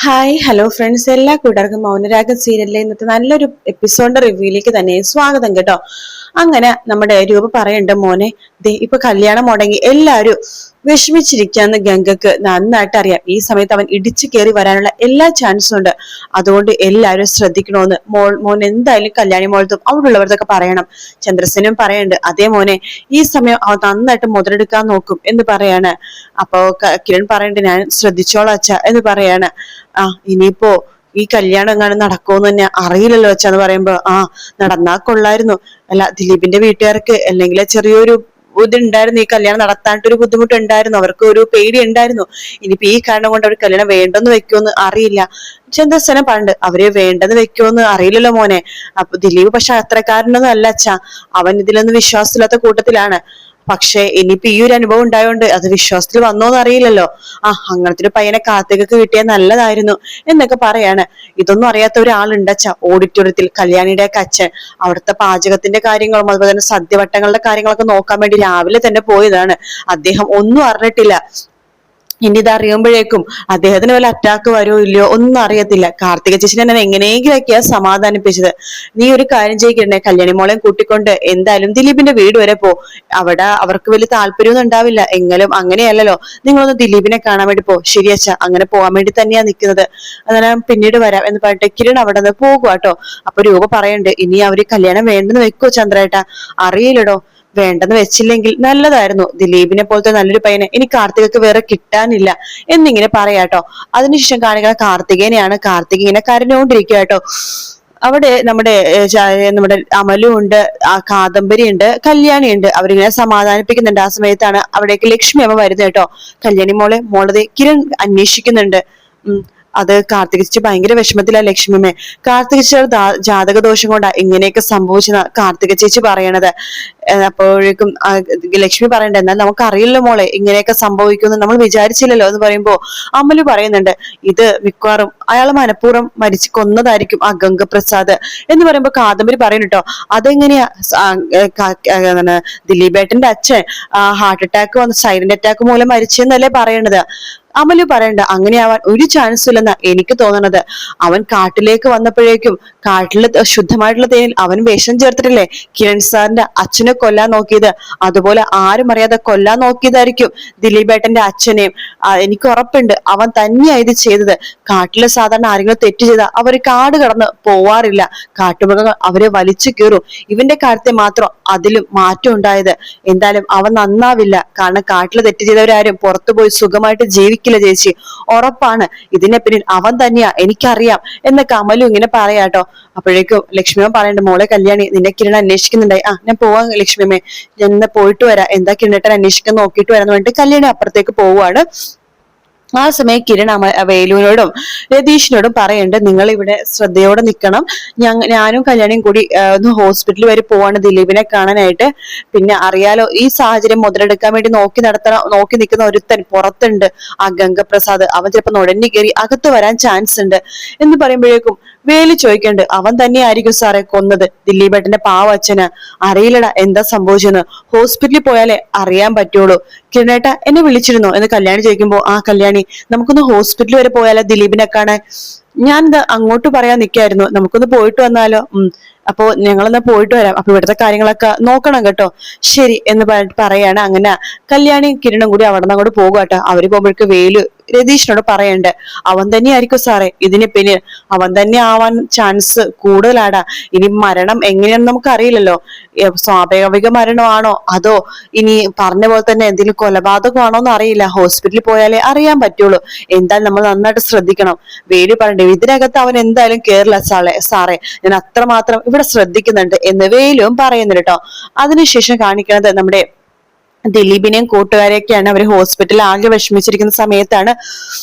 Hi hello friends, എല്ലാ കൂട്ടർക്കും മൗനരാഗം സീരിയലിലെ ഇന്നത്തെ നല്ലൊരു എപ്പിസോഡിന്റെ റിവ്യൂയിലേക്ക് തന്നെ സ്വാഗതം കേട്ടോ. അങ്ങനെ നമ്മുടെ രൂപ പറയുന്നുണ്ട്, മോനെ ദേ ഇപ്പൊ കല്യാണം മുടങ്ങി എല്ലാരും വിഷമിച്ചിരിക്കാന്ന് ഗംഗക്ക് നന്നായിട്ട് അറിയാം. ഈ സമയത്ത് അവൻ ഇടിച്ചു കയറി വരാനുള്ള എല്ലാ ചാൻസും ഉണ്ട്. അതുകൊണ്ട് എല്ലാരും ശ്രദ്ധിക്കണോന്ന് മോൻ എന്തായാലും കല്യാണി മോളത്തും അവിടെ ഉള്ളവർക്കൊക്കെ പറയണം. ചന്ദ്രസേനും പറയുന്നുണ്ട്, അതേ മോനെ ഈ സമയം അവൻ നന്നായിട്ട് മുതലെടുക്കാൻ നോക്കും എന്ന് പറയാണ്. അപ്പോ കിരൺ പറയുന്നുണ്ട്, ഞാൻ ശ്രദ്ധിച്ചോളാം അച്ഛ എന്ന് പറയാണ്. ഇനിയിപ്പോ ഈ കല്യാണം എങ്ങാനും നടക്കുമെന്ന് തന്നെ അറിയില്ലല്ലോ അച്ഛന്ന് പറയുമ്പോ നടന്നാ കൊള്ളായിരുന്നു. അല്ല, ദിലീപിന്റെ വീട്ടുകാർക്ക് അല്ലെങ്കിൽ ചെറിയൊരു ഇതുണ്ടായിരുന്നു, ഈ കല്യാണം നടത്താനായിട്ടൊരു ബുദ്ധിമുട്ടുണ്ടായിരുന്നു, അവർക്ക് ഒരു പേടി ഉണ്ടായിരുന്നു. ഇനിയിപ്പോ ഈ കാരണം കൊണ്ട് അവർ കല്യാണം വേണ്ടെന്ന് വെക്കുമെന്ന് അറിയില്ല. ചന്ദ്രസേന പണ്ട് അവര് വേണ്ടെന്ന് വെക്കുമെന്ന് അറിയില്ലല്ലോ മോനെ. അപ്പൊ ദിലീപ് പക്ഷെ അത്രക്കാരനൊന്നും അല്ല അച്ഛാ, അവൻ ഇതിലൊന്നും വിശ്വാസമില്ലാത്ത കൂട്ടത്തിലാണ്. പക്ഷെ ഇനിയിപ്പോ ഈ ഒരു അനുഭവം ഉണ്ടായോണ്ട് അത് വിശ്വാസത്തിൽ വന്നോന്ന് അറിയില്ലല്ലോ. അങ്ങനത്തെ ഒരു പയ്യനെ കാർത്തികക്ക് കിട്ടിയാൽ നല്ലതായിരുന്നു എന്നൊക്കെ പറയാണ്. ഇതൊന്നും അറിയാത്ത ഒരാളുണ്ടച്ച ഓഡിറ്റോറിയത്തിൽ, കല്യാണിയുടെ ഒക്കെ അച്ഛൻ. അവിടുത്തെ പാചകത്തിന്റെ കാര്യങ്ങളും അതുപോലെ തന്നെ സദ്യവട്ടങ്ങളുടെ കാര്യങ്ങളൊക്കെ നോക്കാൻ വേണ്ടി രാവിലെ തന്നെ പോയതാണ്. അദ്ദേഹം ഒന്നും അറിഞ്ഞിട്ടില്ല. ഇനി ഇത് അറിയുമ്പോഴേക്കും അദ്ദേഹത്തിന് വല്ല അറ്റാക്ക് വരുമോ ഇല്ലയോ ഒന്നും അറിയത്തില്ല. കാർത്തിക ചേച്ചിനെ ഞാൻ എങ്ങനെയെങ്കിലൊക്കെയാ സമാധാനിപ്പിച്ചത്. നീ ഒരു കാര്യം ചെയ്യിക്കണ്ടേ, കല്യാണി മോളെയും കൂട്ടിക്കൊണ്ട് എന്തായാലും ദിലീപിന്റെ വീട് വരെ പോ. അവിടെ അവർക്ക് വലിയ താല്പര്യമൊന്നും ഉണ്ടാവില്ല, എങ്കിലും അങ്ങനെയല്ലല്ലോ, നിങ്ങളൊന്ന് ദിലീപിനെ കാണാൻ വേണ്ടി പോ. ശരിയച്ച, അങ്ങനെ പോകാൻ വേണ്ടി തന്നെയാ നിൽക്കുന്നത്, അങ്ങനെ പിന്നീട് വരാം എന്ന് പറഞ്ഞിട്ട് കിരൺ അവിടെ നിന്ന് പോകുക കേട്ടോ. അപ്പൊ രൂപ പറയുന്നുണ്ട്, ഇനി അവര് കല്യാണം വേണ്ടെന്ന് വെക്കോ ചന്ദ്രേട്ട? അറിയില്ലടോ, വേണ്ടെന്ന് വെച്ചില്ലെങ്കിൽ നല്ലതായിരുന്നു. ദിലീപിനെ പോലത്തെ നല്ലൊരു പയ്യനെ ഇനി കാർത്തികക്ക് വേറെ കിട്ടാനില്ല എന്നിങ്ങനെ പറയാട്ടോ. അതിനുശേഷം കാണിക്കുന്ന കാർത്തികേനെയാണ്. കാർത്തിക ഇങ്ങനെ കരഞ്ഞുകൊണ്ടിരിക്കുക കേട്ടോ. അവിടെ നമ്മുടെ അമലു ഉണ്ട്, കാദംബരി ഉണ്ട്, കല്യാണി ഉണ്ട്. അവരിങ്ങനെ സമാധാനിപ്പിക്കുന്നുണ്ട്. ആ സമയത്താണ് അവിടേക്ക് ലക്ഷ്മി അമ്മ വരുന്നത് കേട്ടോ. കല്യാണി മോളതെ കിരൺ അന്വേഷിക്കുന്നുണ്ട്. അത് കാർത്തിക ചേച്ചി ഭയങ്കര വിഷമത്തിലാ ലക്ഷ്മിമേ. കാർത്തിക ചേച്ചിയുടെ ജാതക ദോഷം കൊണ്ടാ ഇങ്ങനെയൊക്കെ സംഭവിച്ചെന്ന കാർത്തിക ചേച്ചി പറയണത്. അപ്പോഴേക്കും ലക്ഷ്മി പറയണ്ട, എന്നാൽ നമുക്കറിയില്ലല്ലോ മോളെ ഇങ്ങനെയൊക്കെ സംഭവിക്കുമെന്ന് നമ്മൾ വിചാരിച്ചില്ലല്ലോ എന്ന് പറയുമ്പോ അമലു പറയുന്നുണ്ട്, ഇത് മിക്കവാറും അയാൾ മനഃപൂർവ്വം മരിച്ചു കൊന്നതായിരിക്കും ആ ഗംഗപ്രസാദ് എന്ന് പറയുമ്പോ കാദംബരി പറയുന്നു കേട്ടോ. അതെങ്ങനെയാ ദിലീപേട്ടന്റെ അച്ഛൻ ഹാർട്ട് അറ്റാക്ക് വന്ന് സൈലന്റ് അറ്റാക്ക് മൂലം മരിച്ചെന്നല്ലേ പറയണത്. അമലു പറയണ്ട, അങ്ങനെയാവാൻ ഒരു ചാൻസും ഇല്ലെന്നാ എനിക്ക് തോന്നണത്. അവൻ കാട്ടിലേക്ക് വന്നപ്പോഴേക്കും കാട്ടില് ശുദ്ധമായിട്ടുള്ള തേനിൽ അവൻ വിഷം ചേർത്തിട്ടില്ലേ കിരൺ സാറിന്റെ അച്ഛനെ കൊല്ലാൻ നോക്കിയത്. അതുപോലെ ആരും അറിയാതെ കൊല്ലാൻ നോക്കിയതായിരിക്കും ദിലീപേട്ടന്റെ അച്ഛനെയും. എനിക്ക് ഉറപ്പുണ്ട് അവൻ തന്നെയാ ഇത് ചെയ്തത്. കാട്ടില് സാധാരണ ആരെങ്കിലും തെറ്റ് ചെയ്താൽ അവർ കാട് കടന്ന് പോവാറില്ല, കാട്ടുമൃഗങ്ങൾ അവരെ വലിച്ചു കീറും. ഇവന്റെ കാര്യത്തെ മാത്രം അതിലും മാറ്റം ഉണ്ടായത്. എന്തായാലും അവൻ നന്നാവില്ല, കാരണം കാട്ടില് തെറ്റ് ചെയ്തവരാരും പുറത്തുപോയി സുഖമായിട്ട് ജീവിക്കില്ല ചേച്ചി, ഉറപ്പാണ്. ഇതിനെ പിന്നിൽ അവൻ തന്നെയാ, എനിക്കറിയാം എന്നൊക്കെ അമലു ഇങ്ങനെ പറയാട്ടോ. അപ്പോഴേക്കും ലക്ഷ്മിയമ്മ പറയണ്ട, മോളെ കല്യാണി നിന്നെ കിരൺ അന്വേഷിക്കുന്നുണ്ടായി, ഞാൻ പോവാൻ ലക്ഷ്മിയമ്മേ, ഞാൻ പോയിട്ട് വരാം, എന്താ കിരണേട്ടൻ അന്വേഷിക്കാൻ നോക്കിയിട്ട് വരാന്ന് പറഞ്ഞിട്ട് കല്യാണി അപ്പുറത്തേക്ക് പോവുകയാണ്. ആ സമയം കിരൺ വേലുവിനോടും രതീഷിനോടും പറയുന്നുണ്ട്, നിങ്ങൾ ഇവിടെ ശ്രദ്ധയോടെ നിൽക്കണം, ഞാനും കല്യാണിയും കൂടി ഒന്ന് ഹോസ്പിറ്റലിൽ വരെ പോവാണ് ദിലീപിനെ കാണാനായിട്ട്. പിന്നെ അറിയാലോ, ഈ സാഹചര്യം മുതലെടുക്കാൻ വേണ്ടി നോക്കി നിൽക്കുന്ന ഒരുത്തൻ പുറത്തുണ്ട്, ആ ഗംഗപ്രസാദ്. അവൻ ചിലപ്പോ നുഴഞ്ഞു കയറി അകത്ത് വരാൻ ചാൻസ് ഉണ്ട് എന്ന് പറയുമ്പോഴേക്കും വേലു ചോദിക്കണ്ട്, അവൻ തന്നെയായിരിക്കും സാറേ കൊന്നത് ദിലീപേട്ടന്റെ പാവ അച്ഛന്. അറിയില്ലടാ എന്താ സംഭവിച്ചെന്ന്, ഹോസ്പിറ്റലിൽ പോയാലേ അറിയാൻ പറ്റുള്ളൂ. കിരണേട്ട എന്നെ വിളിച്ചിരുന്നോ എന്ന് കല്യാണി ചോദിക്കുമ്പോ, കല്യാണി നമുക്കൊന്ന് ഹോസ്പിറ്റലിൽ വരെ പോയാലോ ദിലീപിനെ കാണാൻ? ഞാനിത് അങ്ങോട്ട് പറയാൻ നിൽക്കായിരുന്നു, നമുക്കൊന്ന് പോയിട്ട് വന്നാലോ? അപ്പോ ഞങ്ങളെന്നാ പോയിട്ട് വരാം, അപ്പൊ ഇവിടുത്തെ കാര്യങ്ങളൊക്കെ നോക്കണം കേട്ടോ. ശരി എന്ന് പറഞ്ഞിട്ട് പറയാണ്. അങ്ങനെ കല്യാണിയും കിരണും കൂടി അവിടെ നിന്ന് അങ്ങോട്ട് പോകുക. അവര് പോകുമ്പോഴേക്ക് വേലു രതീഷിനോട് പറയണ്ട്, അവൻ തന്നെയായിരിക്കും സാറേ ഇതിന് പിന്നിൽ, അവൻ തന്നെ ആവാൻ ചാൻസ് കൂടുതലാടാ. ഇനി മരണം എങ്ങനെയാണെന്ന് നമുക്ക് അറിയില്ലല്ലോ, സ്വാഭാവിക മരണമാണോ അതോ ഇനി പറഞ്ഞ പോലെ തന്നെ എന്തെങ്കിലും കൊലപാതകമാണോ എന്ന് അറിയില്ല. ഹോസ്പിറ്റലിൽ പോയാലേ അറിയാൻ പറ്റുള്ളൂ. എന്തായാലും നമ്മൾ നന്നായിട്ട് ശ്രദ്ധിക്കണം. വേലു പറയണ്ടേ, ഇതിനകത്ത് അവൻ എന്തായാലും കേറില്ല സാറേ, ഞാൻ അത്രമാത്രം ഇവിടെ ശ്രദ്ധിക്കുന്നുണ്ട് എന്ന് വേലും പറയുന്നുണ്ട് കേട്ടോ. അതിനുശേഷം കാണിക്കുന്നത് നമ്മുടെ ദിലീപിനെയും കൂട്ടുകാരെയൊക്കെയാണ്. അവര് ഹോസ്പിറ്റലിൽ ആകെ വിഷമിച്ചിരിക്കുന്ന സമയത്താണ്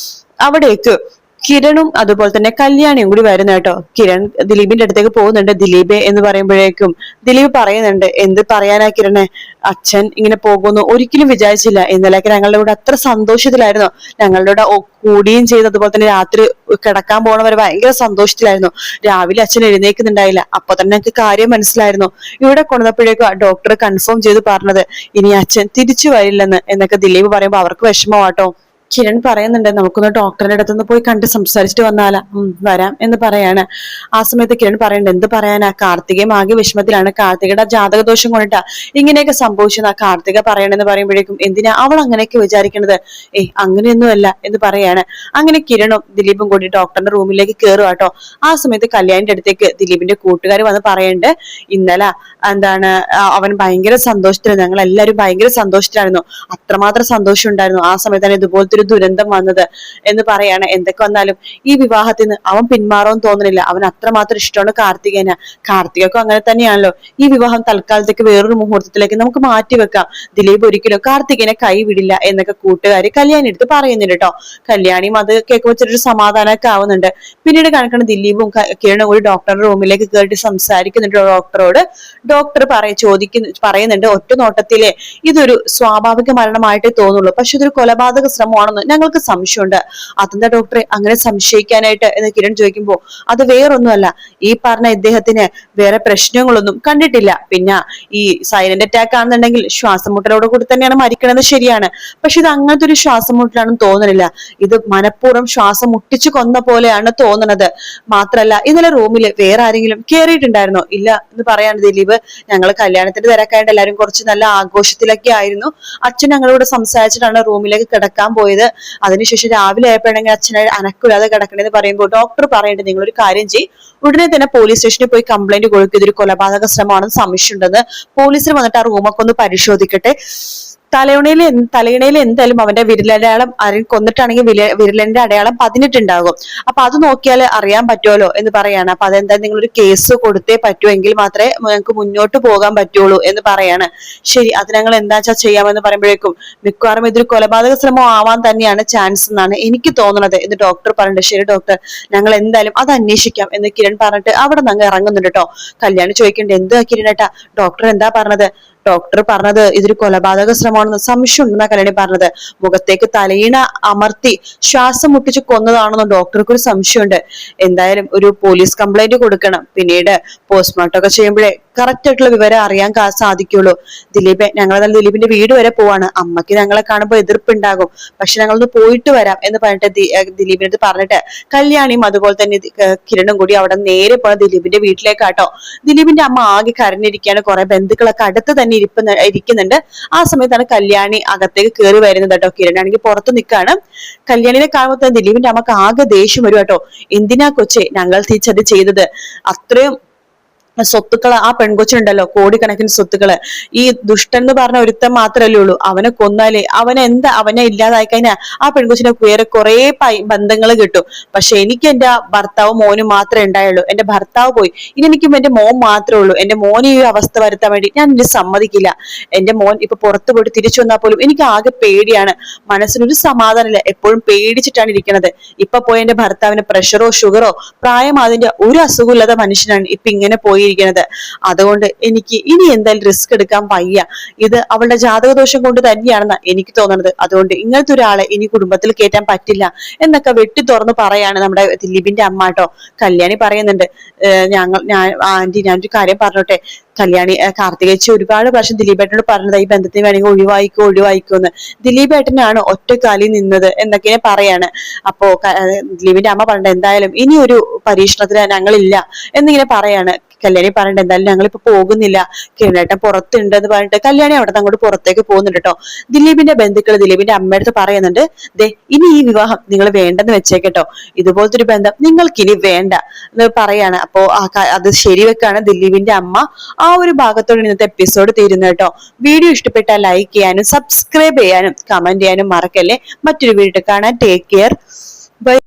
അവിടേക്ക് കിരണും അതുപോലെ തന്നെ കല്യാണിയും കൂടി വരുന്ന കേട്ടോ. കിരൺ ദിലീപിന്റെ അടുത്തേക്ക് പോകുന്നുണ്ട്. ദിലീപ് എന്ന് പറയുമ്പോഴേക്കും ദിലീപ് പറയുന്നുണ്ട്, എന്ത് പറയാനാ കിരണെ, അച്ഛൻ ഇങ്ങനെ പോകുന്നു ഒരിക്കലും വിചാരിച്ചില്ല. ഇന്നലെയൊക്കെ ഞങ്ങളുടെ കൂടെ അത്ര സന്തോഷത്തിലായിരുന്നു, ഞങ്ങളുടെ കൂടെ കൂടുകയും ചെയ്തു. അതുപോലെ തന്നെ രാത്രി കിടക്കാൻ പോണവരെ ഭയങ്കര സന്തോഷത്തിലായിരുന്നു. രാവിലെ അച്ഛൻ എഴുന്നേക്കുന്നുണ്ടായില്ല, അപ്പൊ തന്നെ ഞങ്ങൾക്ക് കാര്യം മനസ്സിലായിരുന്നു. ഇവിടെ കൊണ്ടുവന്നപ്പോഴേക്കും ആ ഡോക്ടർ കൺഫേം ചെയ്ത് പറഞ്ഞത് ഇനി അച്ഛൻ തിരിച്ചു വരില്ലെന്ന് എന്നൊക്കെ ദിലീപ് പറയുമ്പോ അവർക്ക് വിഷമമാട്ടോ. കിരൺ പറയുന്നുണ്ട് നമുക്കൊന്ന് ഡോക്ടറിന്റെ അടുത്തൊന്ന് പോയി കണ്ട് സംസാരിച്ചിട്ട് വന്നാലാ. വരാം എന്ന് പറയാണ്. ആ സമയത്ത് കിരൺ പറയണ്ട എന്ത് പറയാനാ, കാർത്തികയും ആകെ വിഷമത്തിലാണ്. കാർത്തികയുടെ ജാതകദോഷം കൊണ്ടിട്ടാ ഇങ്ങനെയൊക്കെ സംഭവിച്ചെന്നാ കാർത്തിക പറയണെന്ന് പറയുമ്പോഴേക്കും എന്തിനാ അവൾ അങ്ങനെയൊക്കെ വിചാരിക്കണത്, അങ്ങനെയൊന്നുമല്ല എന്ന് പറയാണ്. അങ്ങനെ കിരണും ദിലീപും കൂടി ഡോക്ടറിന്റെ റൂമിലേക്ക് കയറുക കേട്ടോ. ആ സമയത്ത് കല്യാണിന്റെ അടുത്തേക്ക് ദിലീപിന്റെ കൂട്ടുകാർ വന്ന് പറയുന്നുണ്ട് ഇന്നലെ അവൻ ഭയങ്കര സന്തോഷത്തിലായിരുന്നു, ഞങ്ങൾ എല്ലാവരും ഭയങ്കര സന്തോഷത്തിലായിരുന്നു, അത്രമാത്രം സന്തോഷം ഉണ്ടായിരുന്നു ആ സമയത്താണ് ഇതുപോലത്തെ ഒരു ദുരന്തം വന്നത് എന്ന് പറയാണ്. എന്തൊക്കെ വന്നാലും ഈ വിവാഹത്തിൽ നിന്ന് അവൻ പിന്മാറുമെന്ന് തോന്നുന്നില്ല, അവൻ അത്രമാത്രം ഇഷ്ടമാണ് കാർത്തികേന. കാർത്തികക്കും അങ്ങനെ തന്നെയാണല്ലോ. ഈ വിവാഹം തൽക്കാലത്തേക്ക് വേറൊരു മുഹൂർത്തത്തിലേക്ക് നമുക്ക് മാറ്റിവെക്കാം, ദിലീപ് ഒരിക്കലും കാർത്തികനെ കൈവിടില്ല എന്നൊക്കെ കൂട്ടുകാര് കല്യാണി എടുത്ത് പറയുന്നുണ്ട് കേട്ടോ. കല്യാണിയും അത് കേൾക്കുമ്പോൾ ചെറിയൊരു സമാധാനമൊക്കെ ആവുന്നുണ്ട്. പിന്നീട് കാണിക്കണം ദിലീപും കിരണും കൂടി ഡോക്ടറുടെ റൂമിലേക്ക് കയറി സംസാരിക്കുന്നുണ്ട് ഡോക്ടറോട്. ഡോക്ടർ പറയുന്നുണ്ട് ഒറ്റ നോട്ടത്തിലെ ഇതൊരു സ്വാഭാവിക മരണമായിട്ടേ തോന്നുള്ളൂ, പക്ഷെ ഇതൊരു കൊലപാതക ശ്രമമാണെന്ന് ഞങ്ങൾക്ക് സംശയമുണ്ട്. അതെന്താ ഡോക്ടറെ അങ്ങനെ സംശയിക്കാനായിട്ട് എന്ന് കിരൺ ചോദിക്കുമ്പോ അത് വേറൊന്നുമല്ല, ഈ പറഞ്ഞ ഇദ്ദേഹത്തിന് വേറെ പ്രശ്നങ്ങളൊന്നും കണ്ടിട്ടില്ല. പിന്നെ ഈ സൈലന്റ് അറ്റാക്ക് ആണെന്നുണ്ടെങ്കിൽ ശ്വാസം മുട്ടലോട് കൂടി തന്നെയാണ് മരിക്കണത് ശരിയാണ്, പക്ഷെ ഇത് അങ്ങനത്തെ ഒരു ശ്വാസം മുട്ടലാണെന്ന് തോന്നുന്നില്ല, ഇത് മനഃപൂർവ്വം ശ്വാസം മുട്ടിച്ചു കൊന്ന പോലെയാണ് തോന്നുന്നത്. മാത്രല്ല ഇന്നലെ റൂമിൽ വേറെ ആരെങ്കിലും കേറിയിട്ടുണ്ടായിരുന്നോ? ഇല്ല എന്ന് പറയാണ് ദിലീപ്. ഞങ്ങൾ കല്യാണത്തിന്റെ തിരക്കായിട്ട് എല്ലാവരും കുറച്ച് നല്ല ആഘോഷത്തിലൊക്കെ ആയിരുന്നു. അച്ഛൻ ഞങ്ങളോട് സംസാരിച്ചിട്ടാണ് റൂമിലേക്ക് കിടക്കാൻ പോയത്. അതിനുശേഷം രാവിലെ ആയപ്പോഴെങ്കിൽ അച്ഛനെ അനക്കില്ലാതെ കിടക്കണെന്ന് പറയുമ്പോൾ ഡോക്ടർ പറയുന്നുണ്ട് നിങ്ങളൊരു കാര്യം ചെയ്യും, ഉടനെ തന്നെ പോലീസ് സ്റ്റേഷനിൽ പോയി കംപ്ലൈന്റ് കൊടുക്കും, ഇതൊരു കൊലപാതക ശ്രമമാണെന്ന് സംശയമുണ്ടെന്ന്. പോലീസിൽ വന്നിട്ട് ആ റൂമൊക്കെ ഒന്ന് പരിശോധിക്കട്ടെ. തലയിണയിൽ എന്തായാലും അവന്റെ വിരലടയാളം ആരും കൊന്നിട്ടാണെങ്കിൽ വിരലിന്റെ അടയാളം പതിഞ്ഞിട്ടുണ്ടാകും. അപ്പൊ അത് നോക്കിയാൽ അറിയാൻ പറ്റുമല്ലോ എന്ന് പറയാണ്. അപ്പൊ അതെന്തായാലും നിങ്ങളൊരു കേസ് കൊടുത്തേ പറ്റൂ, എങ്കിൽ മാത്രമേ ഞങ്ങൾക്ക് മുന്നോട്ട് പോകാൻ പറ്റുള്ളൂ എന്ന് പറയാണ്. ശരി, അത് ഞങ്ങൾ എന്താ വെച്ചാൽ ചെയ്യാമെന്ന് പറയുമ്പോഴേക്കും മിക്കവാറും ഇതൊരു കൊലപാതക ശ്രമം ആവാൻ തന്നെയാണ് ചാൻസ് എന്നാണ് എനിക്ക് തോന്നുന്നത് എന്ന് ഡോക്ടർ പറഞ്ഞിട്ട്. ശരി ഡോക്ടർ, ഞങ്ങൾ എന്തായാലും അത് അന്വേഷിക്കാം എന്ന് കിരൺ പറഞ്ഞിട്ട് അവിടെ നിന്ന് ഇറങ്ങുന്നുണ്ട് കേട്ടോ. കല്യാണി ചോദിക്കണ്ടേ എന്താ കിരണേട്ടാ ഡോക്ടർ എന്താ പറഞ്ഞത്? ഡോക്ടർ പറഞ്ഞത് ഇതൊരു കൊലപാതക ശ്രമമാണെന്ന് സംശയം ഉണ്ടെന്നാ കല്യാണി പറഞ്ഞത്. മുഖത്തേക്ക് തലയിണ അമർത്തി ശ്വാസം മുട്ടിച്ച് കൊന്നതാണെന്ന് ഡോക്ടർക്ക് ഒരു സംശയമുണ്ട്. എന്തായാലും ഒരു പോലീസ് കംപ്ലൈന്റ് കൊടുക്കണം, പിന്നീട് പോസ്റ്റ്മോർട്ടം ഒക്കെ ചെയ്യുമ്പോഴേ കറക്റ്റ് ആയിട്ടുള്ള വിവരം അറിയാൻ സാധിക്കുള്ളൂ. ഞങ്ങൾ ദിലീപിന്റെ വീട് വരെ പോവാണ്, അമ്മയ്ക്ക് ഞങ്ങളെ കാണുമ്പോൾ എതിർപ്പുണ്ടാകും, പക്ഷെ ഞങ്ങളൊന്ന് പോയിട്ട് വരാം എന്ന് പറഞ്ഞിട്ട് ദിലീപിനടുത്ത് പറഞ്ഞിട്ട് കല്യാണിയും അതുപോലെ തന്നെ കിരണും കൂടി അവിടെ നേരെ പോയ ദിലീപിന്റെ വീട്ടിലേക്കാട്ടോ. ദിലീപിന്റെ അമ്മ ആകെ കരഞ്ഞിരിക്കുകയാണ്, കുറെ ബന്ധുക്കളൊക്കെ അടുത്ത് തന്നെ ഇരിക്കുന്നുണ്ട്. ആ സമയത്താണ് കല്യാണി അകത്തേക്ക് കയറി വരുന്നത് കേട്ടോ. കിരണാണെങ്കിൽ പുറത്ത് നിൽക്കാണ്. കല്യാണിനെ കാണുമ്പോൾ ദിലീപിന്റെ അമ്മക്ക് ആകെ ദേഷ്യം വരും കേട്ടോ. എന്തിനാ കൊച്ചെ ഞങ്ങൾ തിരിച്ചത് ചെയ്തത്? അത്രയും സ്വത്തുക്കള് ആ പെൺകൊച്ചിനുണ്ടല്ലോ, കോടിക്കണക്കിന് സ്വത്തുക്കള്. ഈ ദുഷ്ടൻ എന്ന് പറഞ്ഞ ഒരുത്തൻ മാത്രല്ലേ ഉള്ളൂ, അവനെ കൊന്നാലേ അവനെ ഇല്ലാതായി കഴിഞ്ഞാൽ ആ പെൺകൊച്ചിനെ വേറെ കുറെ ബന്ധങ്ങൾ കിട്ടും. പക്ഷെ എനിക്ക് എന്റെ ഭർത്താവും മോനും മാത്രമേ ഉണ്ടായുള്ളൂ, എന്റെ ഭർത്താവ് പോയി, ഇനി എനിക്കും എന്റെ മോൻ മാത്രമേ ഉള്ളൂ. എന്റെ മോൻ ഈ അവസ്ഥ വരുത്താൻ വേണ്ടി ഞാൻ ഇനി സമ്മതിക്കില്ല. എന്റെ മോൻ ഇപ്പൊ പുറത്തു പോയിട്ട് തിരിച്ചു വന്നാൽ പോലും എനിക്ക് ആകെ പേടിയാണ്, മനസ്സിനൊരു സമാധാനമില്ല, എപ്പോഴും പേടിച്ചിട്ടാണ് ഇരിക്കുന്നത്. ഇപ്പൊ പോയ എന്റെ ഭർത്താവിന് പ്രഷറോ ഷുഗറോ പ്രായം അതിന്റെ ഒരു അസുഖമില്ലാത്ത മനുഷ്യനാണ് ഇപ്പൊ ഇങ്ങനെ പോയിരിക്കുന്നത്. അതുകൊണ്ട് എനിക്ക് ഇനി എന്തായാലും റിസ്ക് എടുക്കാൻ വയ്യ, ഇത് അവളുടെ ജാതകദോഷം കൊണ്ട് തന്നെയാണെന്നാ എനിക്ക് തോന്നുന്നത്. അതുകൊണ്ട് ഇങ്ങനത്തെ ഒരാളെ ഇനി കുടുംബത്തിൽ കയറ്റാൻ പറ്റില്ല എന്നൊക്കെ വെട്ടി തുറന്ന് പറയാണ് നമ്മുടെ ദിലീപിന്റെ അമ്മ കേട്ടോ. കല്യാണി പറയുന്നുണ്ട് ആന്റി ഞാനൊരു കാര്യം പറഞ്ഞോട്ടെ. കല്യാണി കാർത്തികേച്ചി ഒരുപാട് പ്രാവശ്യം ദിലീപേട്ടനോട് പറഞ്ഞത് ഈ ബന്ധത്തിന് വേണമെങ്കിൽ ഒഴിവായിക്കോ എന്ന്. ദിലീപേട്ടനാണ് ഒറ്റക്കാലിൽ നിന്നത് എന്നൊക്കെ പറയാണ്. അപ്പോ ദിലീപിന്റെ അമ്മ പറഞ്ഞത് എന്തായാലും ഇനി ഒരു പരീക്ഷണത്തിന് ഞങ്ങളില്ല എന്നിങ്ങനെ പറയാണ്. കല്യാണി പറഞ്ഞിട്ട് എന്തായാലും ഞങ്ങളിപ്പോ പോകുന്നില്ല, കിരണേട്ടൻ പുറത്തുണ്ട് എന്ന് പറഞ്ഞിട്ട് കല്യാണി അവിടെ അങ്ങോട്ട് പുറത്തേക്ക് പോകുന്നുണ്ട് കേട്ടോ. ദിലീപിന്റെ ബന്ധുക്കൾ ദിലീപിന്റെ അമ്മയടുത്ത് പറയുന്നുണ്ട് ഇനി ഈ വിവാഹം നിങ്ങൾ വേണ്ടെന്ന് വെച്ചേക്കട്ടോ, ഇതുപോലത്തെ ഒരു ബന്ധം നിങ്ങൾക്കിനി വേണ്ട എന്ന് പറയാണ്. അപ്പോ അത് ശരിവെക്കാണ് ദിലീപിന്റെ അമ്മ. ആ ഒരു ഭാഗത്തോടെ ഇന്നത്തെ എപ്പിസോഡ് തീരുന്നത് കേട്ടോ. വീഡിയോ ഇഷ്ടപ്പെട്ടാൽ ലൈക്ക് ചെയ്യാനും സബ്സ്ക്രൈബ് ചെയ്യാനും കമന്റ് ചെയ്യാനും മറക്കല്ലേ. മറ്റൊരു വീഡിയോ കാണാൻ ടേക്ക് കെയർ, ബൈ.